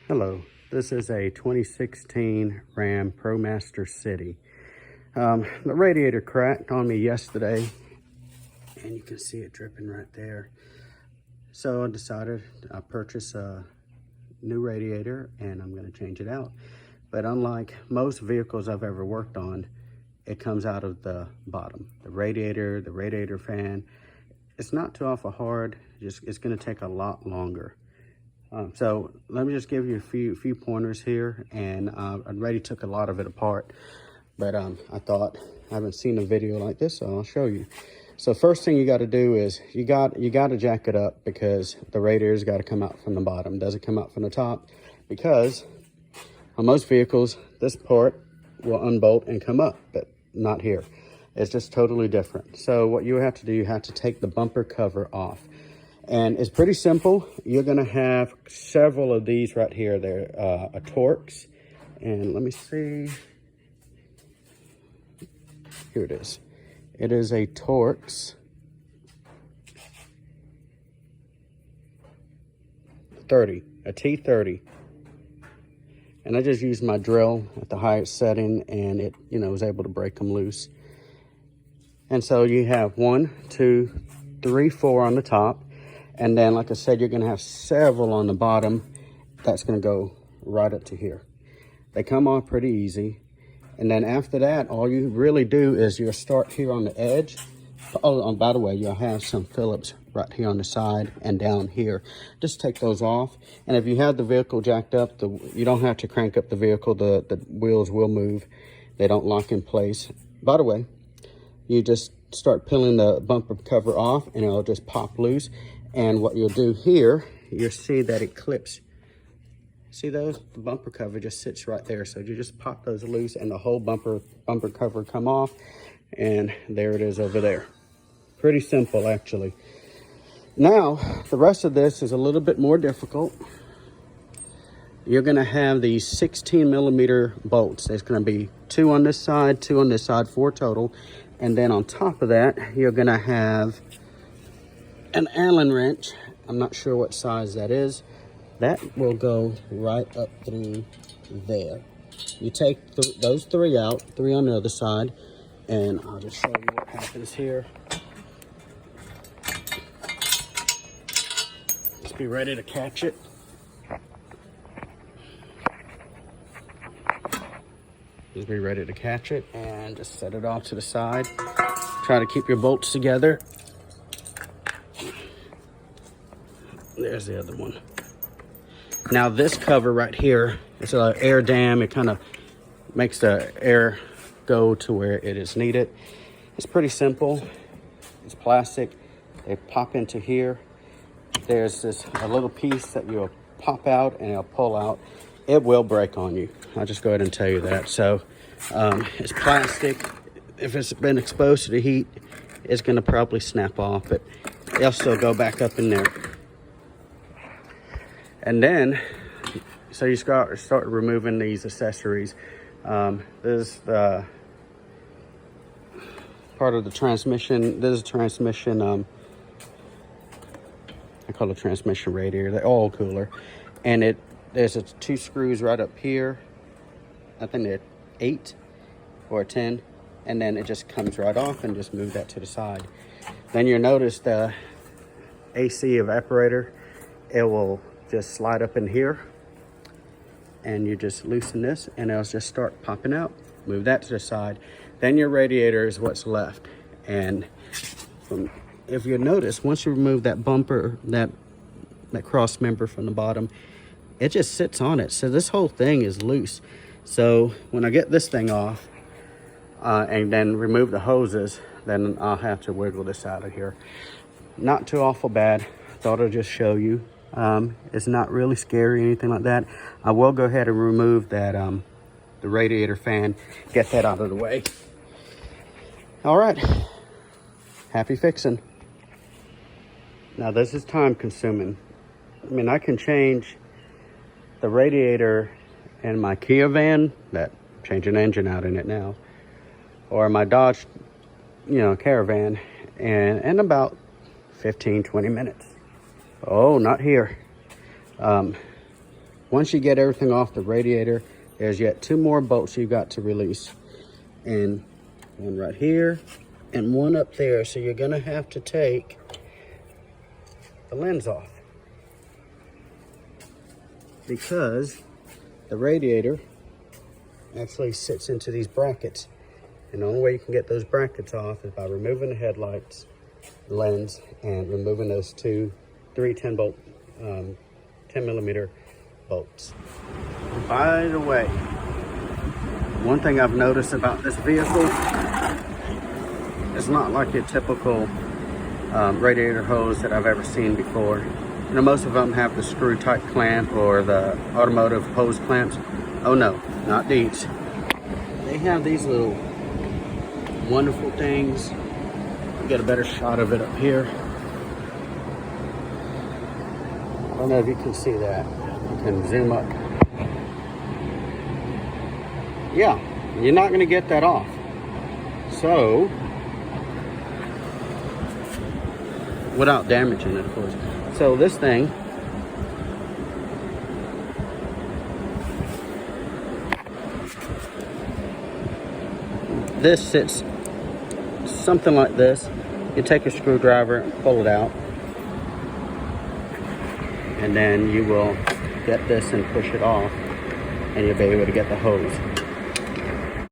Hello, this is a 2016 Ram ProMaster City. The radiator cracked on me yesterday and you can see it dripping right there. So I decided to purchase a new radiator and I'm going to change it out. But unlike most vehicles I've ever worked on, it comes out of the bottom. The radiator fan, it's not too awful hard, it's going to take a lot longer. So let me just give you a few pointers here, and I already took a lot of it apart, but I thought I haven't seen a video like this, so I'll show you. So first thing you got to do is you got to jack it up, because the radiator's got to come out from the bottom. It doesn't come out from the top, because on most vehicles this part will unbolt and come up, but not here. It's just totally different. So what you have to do, you have to take the bumper cover off. And it's pretty simple. You're gonna have several of these right here. They're a Torx. And let me see. Here it is. It is a Torx 30, a T30. And I just used my drill at the highest setting, and it, was able to break them loose. And so you have 1, 2, 3, 4 on the top. And then, like I said, you're going to have several on the bottom. That's going to go right up to here. They come off pretty easy. And then after that, all you really do is you'll start here on the edge. Oh, by the way, you'll have some Phillips right here on the side and down here. Just take those off. And if you have the vehicle jacked up, you don't have to crank up the vehicle. The wheels will move. They don't lock in place. By the way, you just start peeling the bumper cover off and it'll just pop loose. And what you'll do here, you'll see that it clips. See those? The bumper cover just sits right there. So you just pop those loose and the whole bumper cover come off. And there it is over there. Pretty simple, actually. Now, the rest of this is a little bit more difficult. You're going to have these 16mm bolts. There's going to be 2 on this side, 2 on this side, 4 total. And then on top of that, you're going to have an Allen wrench. I'm not sure what size that is. That will go right up through there. You take those 3 out, 3 on the other side, and I'll just show you what happens here. Just be ready to catch it. Just be ready to catch it and just set it off to the side. Try to keep your bolts together. There's the other one. Now this cover right here, it's an air dam. It kind of makes the air go to where it is needed. It's pretty simple. It's plastic. They pop into here. There's a little piece that you'll pop out and it'll pull out. It will break on you. I'll just go ahead and tell you that. So it's plastic. If it's been exposed to the heat, it's going to probably snap off, but it'll still go back up in there. And then, so you start removing these accessories. This is the part of the transmission. This is transmission, I call it transmission radiator, the oil cooler. And there's 2 screws right up here. I think they're 8 or 10. And then it just comes right off, and just move that to the side. Then you'll notice the AC evaporator, it will just slide up in here, and you just loosen this and it'll just start popping out. Move that to the side. Then your radiator is what's left. And if you notice, once you remove that bumper, that cross member from the bottom, it just sits on it. So this whole thing is loose. So when I get this thing off and then remove the hoses, then I'll have to wiggle this out of here. Not too awful bad. Thought I'd just show you. It's not really scary or anything like that. I will go ahead and remove that the radiator fan, get that out of the way. All right, happy fixing. Now this is time consuming. I mean, I can change the radiator in my Kia van, that change an engine out in it now, or my Dodge, Caravan, and in about 15-20 minutes. Oh, not here. Once you get everything off the radiator, there's yet 2 more bolts you've got to release. And one right here and one up there. So you're gonna have to take the lens off, because the radiator actually sits into these brackets. And the only way you can get those brackets off is by removing the headlights, lens, and removing those 3 10 millimeter bolts. By the way, one thing I've noticed about this vehicle, it's not like your typical radiator hose that I've ever seen before. You know, most of them have the screw type clamp or the automotive hose clamps. Oh no, not these. They have these little wonderful things. Get a better shot of it up here. I don't know if you can see that. You can zoom up. Yeah, you're not going to get that off. So, without damaging it, of course. So this thing, this sits something like this. You take a screwdriver and pull it out, and then you will get this and push it off, and you'll be able to get the hose.